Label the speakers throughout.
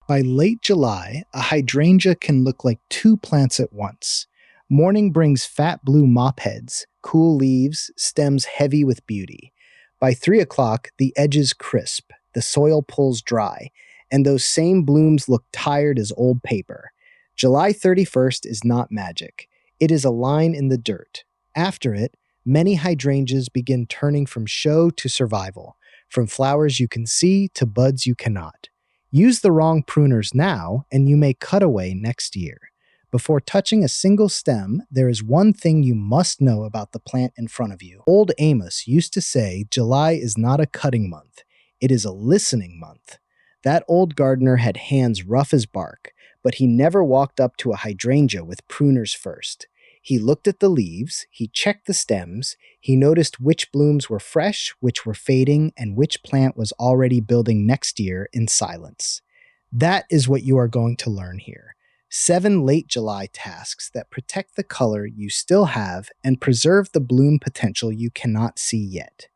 Speaker 1: By late July, a hydrangea can look like two plants at once. Morning brings fat blue mopheads, cool leaves, stems heavy with beauty. By 3 o'clock, the edges crisp, the soil pulls dry, and those same blooms look tired as old paper. July 31st is not magic. It is a line in the dirt. After it, many hydrangeas begin turning from show to survival, from flowers you can see to buds you cannot. Use the wrong pruners now, and you may cut away next year. Before touching a single stem, there is one thing you must know about the plant in front of you. Old Amos used to say July is not a cutting month, it is a listening month. That old gardener had hands rough as bark, but he never walked up to a hydrangea with pruners first. He looked at the leaves, he checked the stems, he noticed which blooms were fresh, which were fading, and which plant was already building next year in silence. That is what you are going to learn here. 7 late July tasks that protect the color you still have and preserve the bloom potential you cannot see yet.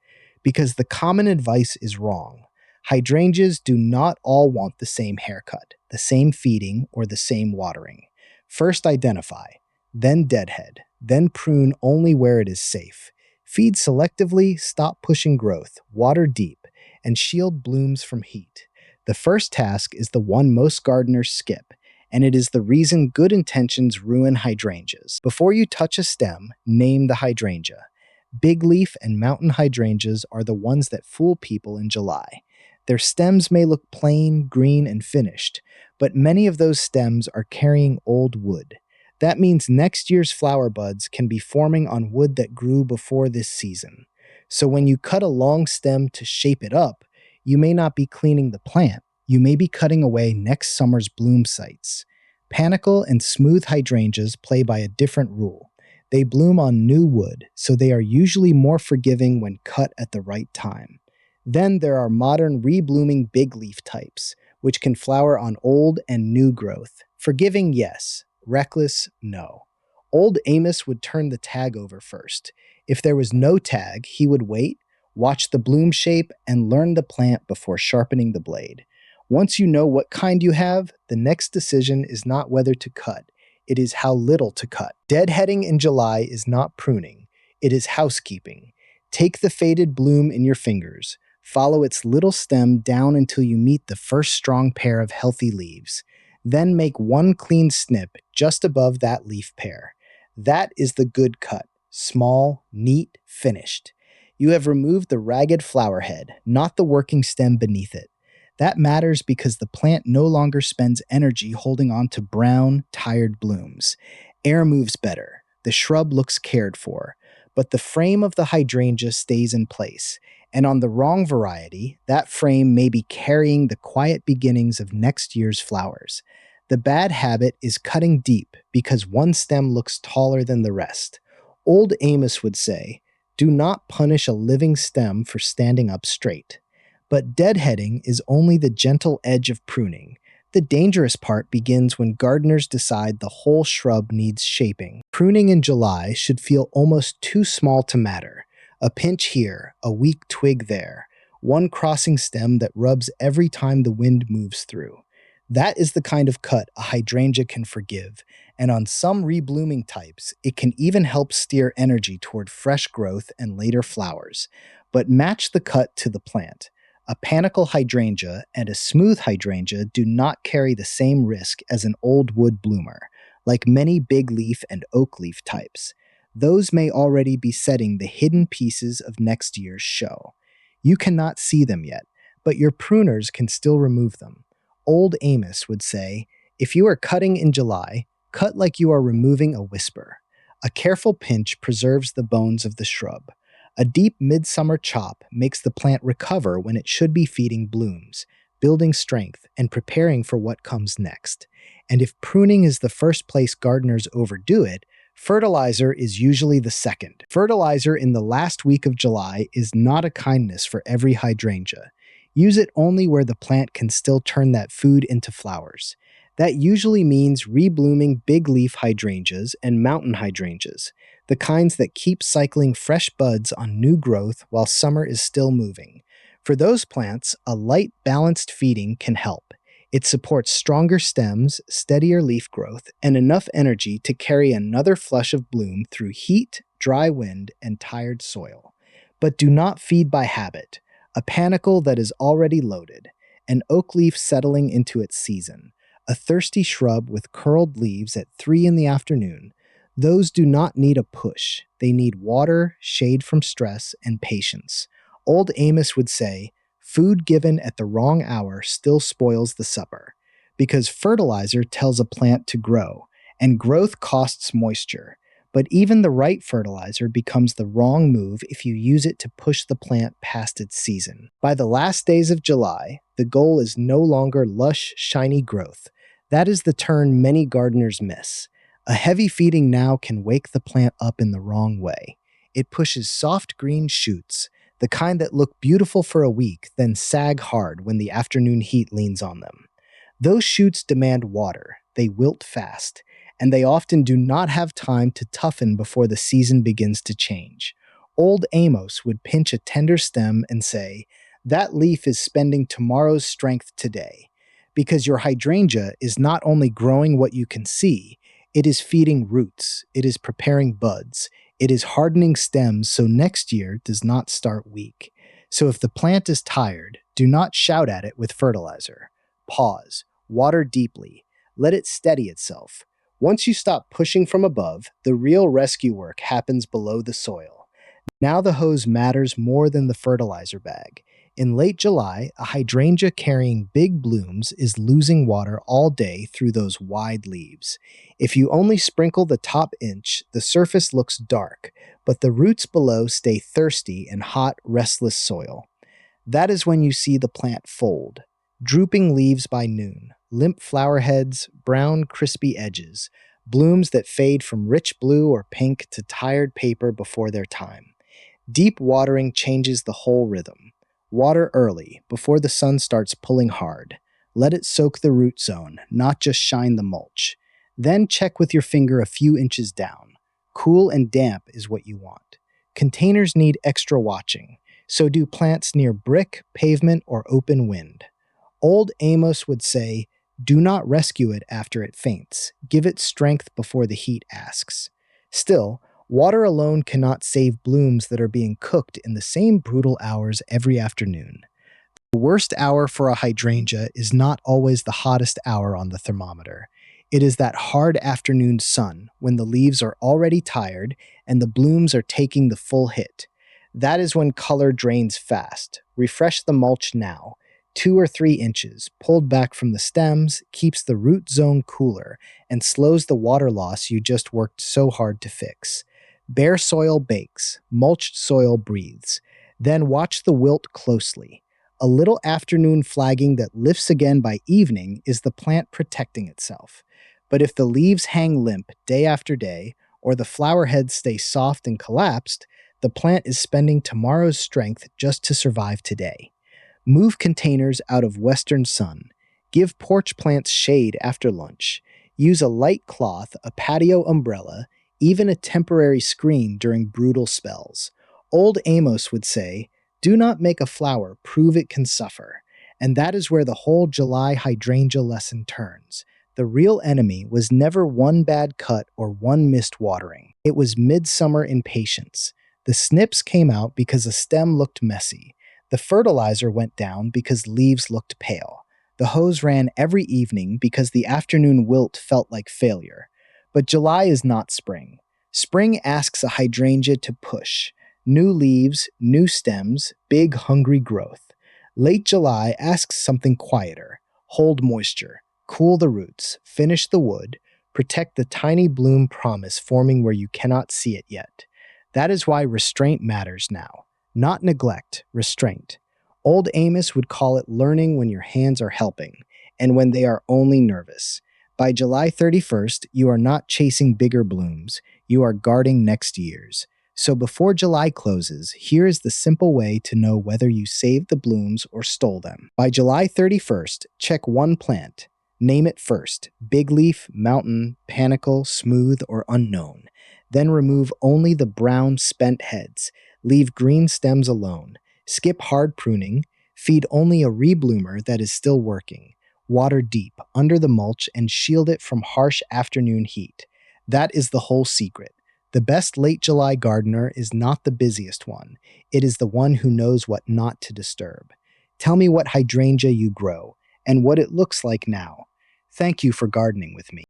Speaker 1: Because the common advice is wrong. Hydrangeas do not all want the same haircut, the same feeding, or the same watering. First identify, then deadhead, then prune only where it is safe. Feed selectively, stop pushing growth, water deep, and shield blooms from heat. The first task is the one most gardeners skip, and it is the reason good intentions ruin hydrangeas. Before you touch a stem, name the hydrangea. Big leaf and mountain hydrangeas are the ones that fool people in July. Their stems may look plain, green, and finished, but many of those stems are carrying old wood. That means next year's flower buds can be forming on wood that grew before this season. So when you cut a long stem to shape it up, you may not be cleaning the plant, you may be cutting away next summer's bloom sites. Panicle and smooth hydrangeas play by a different rule. They bloom on new wood, so they are usually more forgiving when cut at the right time. Then there are modern reblooming big leaf types, which can flower on old and new growth. Forgiving, yes. Reckless, no. Old Amos would turn the tag over first. If there was no tag, he would wait, watch the bloom shape, and learn the plant before sharpening the blade. Once you know what kind you have, the next decision is not whether to cut. It is how little to cut. Deadheading in July is not pruning. It is housekeeping. Take the faded bloom in your fingers. Follow its little stem down until you meet the first strong pair of healthy leaves. Then make one clean snip just above that leaf pair. That is the good cut. Small, neat, finished. You have removed the ragged flower head, not the working stem beneath it. That matters because the plant no longer spends energy holding on to brown, tired blooms. Air moves better. The shrub looks cared for. But the frame of the hydrangea stays in place. And on the wrong variety, that frame may be carrying the quiet beginnings of next year's flowers. The bad habit is cutting deep because one stem looks taller than the rest. Old Amos would say, "Do not punish a living stem for standing up straight." But deadheading is only the gentle edge of pruning. The dangerous part begins when gardeners decide the whole shrub needs shaping. Pruning in July should feel almost too small to matter. A pinch here, a weak twig there, one crossing stem that rubs every time the wind moves through. That is the kind of cut a hydrangea can forgive, and on some reblooming types, it can even help steer energy toward fresh growth and later flowers. But match the cut to the plant. A panicle hydrangea and a smooth hydrangea do not carry the same risk as an old wood bloomer, like many big leaf and oak leaf types. Those may already be setting the hidden pieces of next year's show. You cannot see them yet, but your pruners can still remove them. Old Amos would say, if you are cutting in July, cut like you are removing a whisper. A careful pinch preserves the bones of the shrub. A deep midsummer chop makes the plant recover when it should be feeding blooms, building strength, and preparing for what comes next. And if pruning is the first place gardeners overdo it, fertilizer is usually the second. Fertilizer in the last week of July is not a kindness for every hydrangea. Use it only where the plant can still turn that food into flowers. That usually means reblooming big leaf hydrangeas and mountain hydrangeas, the kinds that keep cycling fresh buds on new growth while summer is still moving. For those plants, a light, balanced feeding can help. It supports stronger stems, steadier leaf growth, and enough energy to carry another flush of bloom through heat, dry wind, and tired soil. But do not feed by habit, a panicle that is already loaded, an oak leaf settling into its season, a thirsty shrub with curled leaves at 3 in the afternoon. Those do not need a push. They need water, shade from stress, and patience. Old Amos would say, food given at the wrong hour still spoils the supper, because fertilizer tells a plant to grow, and growth costs moisture. But even the right fertilizer becomes the wrong move if you use it to push the plant past its season. By the last days of July, the goal is no longer lush, shiny growth. That is the turn many gardeners miss. A heavy feeding now can wake the plant up in the wrong way. It pushes soft green shoots, the kind that look beautiful for a week, then sag hard when the afternoon heat leans on them. Those shoots demand water, they wilt fast, and they often do not have time to toughen before the season begins to change. Old Amos would pinch a tender stem and say, "That leaf is spending tomorrow's strength today." Because your hydrangea is not only growing what you can see, it is feeding roots, it is preparing buds, it is hardening stems so next year does not start weak. So if the plant is tired, do not shout at it with fertilizer. Pause, water deeply, let it steady itself. Once you stop pushing from above, the real rescue work happens below the soil. Now the hose matters more than the fertilizer bag. In late July, a hydrangea carrying big blooms is losing water all day through those wide leaves. If you only sprinkle the top inch, the surface looks dark, but the roots below stay thirsty in hot, restless soil. That is when you see the plant fold. Drooping leaves by noon, limp flower heads, brown, crispy edges, blooms that fade from rich blue or pink to tired paper before their time. Deep watering changes the whole rhythm. Water early, before the sun starts pulling hard. Let it soak the root zone, not just shine the mulch. Then check with your finger a few inches down. Cool and damp is what you want. Containers need extra watching, so do plants near brick, pavement, or open wind. Old Amos would say, do not rescue it after it faints. Give it strength before the heat asks. Still, water alone cannot save blooms that are being cooked in the same brutal hours every afternoon. The worst hour for a hydrangea is not always the hottest hour on the thermometer. It is that hard afternoon sun when the leaves are already tired and the blooms are taking the full hit. That is when color drains fast. Refresh the mulch now. 2 or 3 inches, pulled back from the stems, keeps the root zone cooler and slows the water loss you just worked so hard to fix. Bare soil bakes, mulched soil breathes. Then watch the wilt closely. A little afternoon flagging that lifts again by evening is the plant protecting itself. But if the leaves hang limp day after day, or the flower heads stay soft and collapsed, the plant is spending tomorrow's strength just to survive today. Move containers out of western sun. Give porch plants shade after lunch. Use a light cloth, a patio umbrella, even a temporary screen during brutal spells. Old Amos would say, do not make a flower prove it can suffer. And that is where the whole July hydrangea lesson turns. The real enemy was never one bad cut or one missed watering. It was midsummer impatience. The snips came out because a stem looked messy. The fertilizer went down because leaves looked pale. The hose ran every evening because the afternoon wilt felt like failure. But July is not spring. Spring asks a hydrangea to push. New leaves, new stems, big hungry growth. Late July asks something quieter. Hold moisture, cool the roots, finish the wood, protect the tiny bloom promise forming where you cannot see it yet. That is why restraint matters now. Not neglect, restraint. Old Amos would call it learning when your hands are helping, and when they are only nervous. By July 31st, you are not chasing bigger blooms, you are guarding next year's. So before July closes, here is the simple way to know whether you saved the blooms or stole them. By July 31st, check one plant. Name it first, big leaf, mountain, panicle, smooth, or unknown. Then remove only the brown spent heads. Leave green stems alone. Skip hard pruning. Feed only a rebloomer that is still working. water deep under the mulch and shield it from harsh afternoon heat. That is the whole secret. The best late July gardener is not the busiest one. It is the one who knows what not to disturb. Tell me what hydrangea you grow and what it looks like now. Thank you for gardening with me.